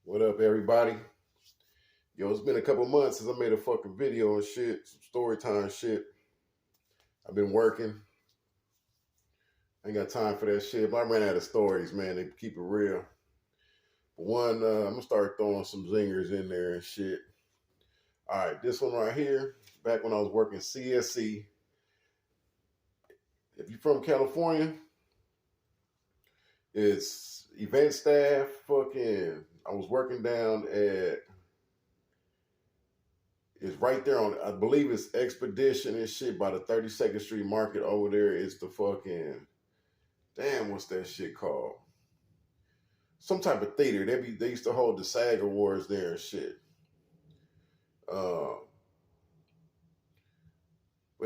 What up, everybody? Yo, it's been a couple months since I made a fucking video and shit, some story time shit. I've been working. I ain't got time for that shit, but I ran out of stories, man. They keep it real. But one, I'm gonna start throwing some zingers in there and shit. All right, this one right here, back when I was working CSC. If you're from California, it's event staff. I was working down at. It's right there on, I believe it's Expedition and shit by the 32nd Street Market over there. It's the damn, what's that shit called? Some type of theater. They used to hold the SAG Awards there and shit. But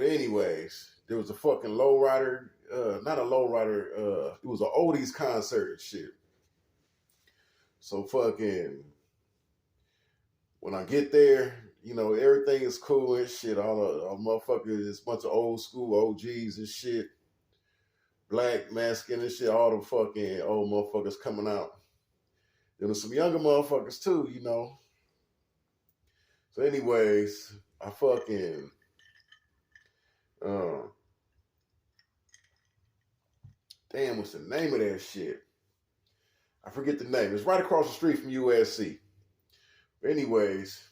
anyways, there was a fucking lowrider, not a lowrider, it was an oldies concert and shit. So when I get there, everything is cool and shit. All motherfuckers, it's a bunch of old school OGs and shit. Black, Mexican and shit, all the fucking old motherfuckers coming out. There was some younger motherfuckers too, So anyways, I damn, what's the name of that shit? I forget the name. It's right across the street from USC. But anyways,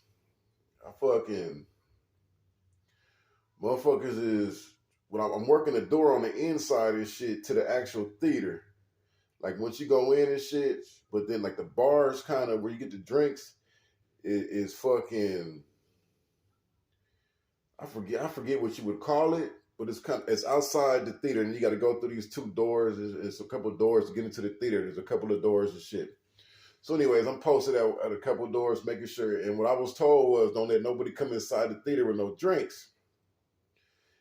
motherfuckers is, when I'm working the door on the inside and shit to the actual theater. Like once you go in and shit, but then like the bars kind of where you get the drinks is I forget what you would call it, but it's outside the theater and you got to go through these two doors. It's a couple of doors to get into the theater. There's a couple of doors and shit. So anyways, I'm posted at a couple of doors making sure. And what I was told was don't let nobody come inside the theater with no drinks.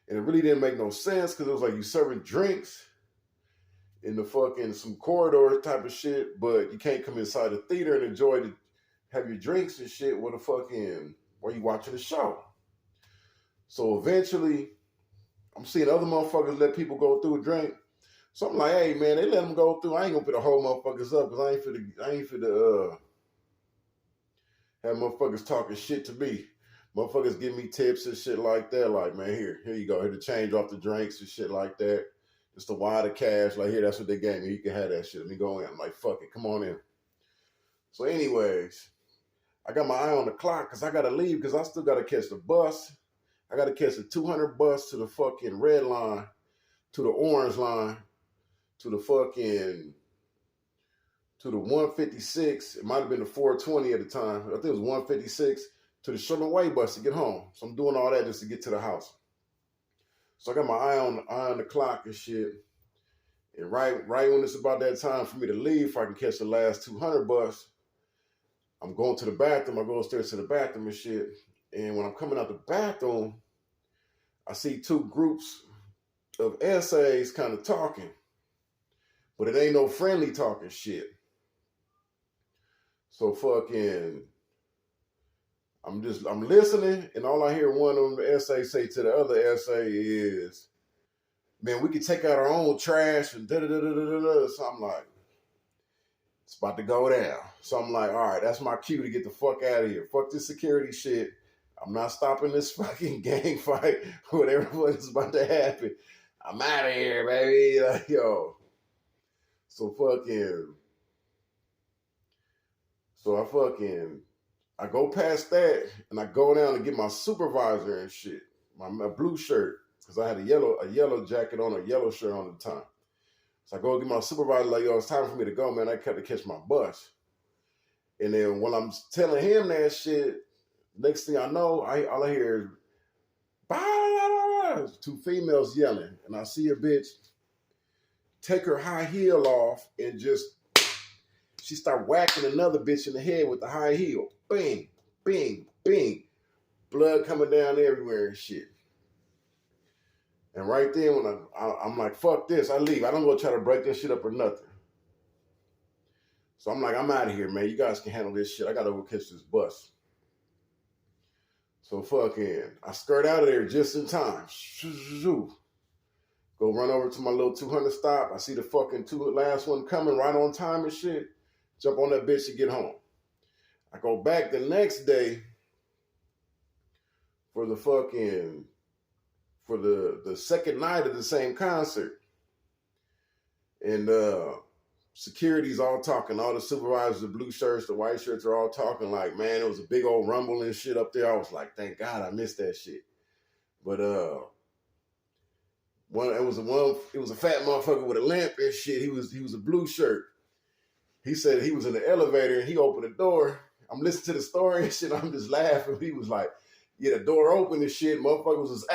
And it really didn't make no sense because it was like you serving drinks in the some corridor type of shit, but you can't come inside the theater and have your drinks and shit while you watching the show. So eventually, I'm seeing other motherfuckers let people go through a drink. So I'm like, hey man, they let them go through. I ain't gonna put the whole motherfuckers up because I ain't for the have motherfuckers talking shit to me. Motherfuckers give me tips and shit like that. Like, man, here you go. Here to change off the drinks and shit like that. Just the wire of cash. Like, here, that's what they gave me. You can have that shit. Let me go in. I'm like, fuck it. Come on in. So anyways, I got my eye on the clock because I got to leave because I still got to catch the bus. I got to catch the 200 bus to the fucking red line, to the orange line, to the 156. It might have been the 420 at the time. I think it was 156 to the Sherman Way bus to get home. So I'm doing all that just to get to the house. So I got my eye on the clock and shit. And right when it's about that time for me to leave, if I can catch the last 200 bus, I'm going to the bathroom. I go upstairs to the bathroom and shit. And when I'm coming out the bathroom, I see two groups of essays kind of talking. But it ain't no friendly talking shit. So I'm listening, and all I hear one of them essays say to the other essay is, man, we could take out our own trash and da-da-da-da-da-da. So I'm like, it's about to go down. So I'm like, all right, that's my cue to get the fuck out of here. Fuck this security shit. I'm not stopping this fucking gang fight, whatever was about to happen. I'm out of here, baby. Like, yo. So I go past that and I go down to get my supervisor and shit, my blue shirt, because I had a yellow jacket on, a yellow shirt on at the time. So I go get my supervisor, like, yo, it's time for me to go, man. I got to catch my bus. And then when I'm telling him that shit, next thing I know, all I hear is, bah! Two females yelling. And I see a bitch take her high heel off and she start whacking another bitch in the head with the high heel. Bing, bing, bing. Blood coming down everywhere and shit. And right then, when I'm like, fuck this, I leave. I don't go try to break this shit up or nothing. So I'm like, I'm out of here, man. You guys can handle this shit. I got to go catch this bus. So I skirt out of there just in time. Go run over to my little 200 stop. I see the fucking last one coming right on time and shit. Jump on that bitch and get home. I go back the next day for the fucking for the second night of the same concert. And security's all talking, all the supervisors, the blue shirts, the white shirts are all talking like, man, it was a big old rumble and shit up there. I was like, thank God I missed that shit. But it was a fat motherfucker with a lamp and shit. He was a blue shirt. He said he was in the elevator and he opened the door. I'm listening to the story and shit. I'm just laughing. He was like, yeah, the door open and shit. Motherfuckers was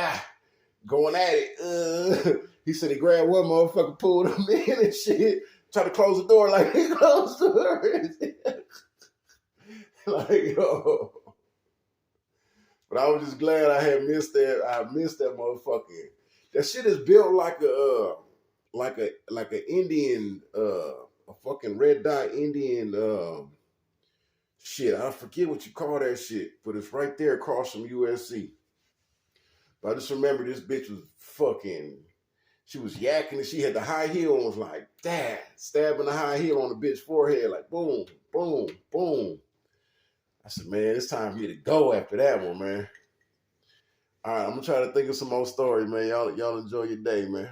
going at it. He said he grabbed one motherfucker, pulled him in and shit. Tried to close the door like he closed the door. Like, yo. But I was just glad I had missed that. I missed that motherfucker. That shit is built like a Indian, a fucking red dot Indian shit. I forget what you call that shit, but it's right there across from USC. But I just remember this bitch was fucking. She was yakking and she had the high heel and was like, dad, stabbing the high heel on the bitch's forehead, like boom, boom, boom. I said, man, it's time for you to go after that one, man. All right, I'm gonna try to think of some more stories, man. Y'all enjoy your day, man.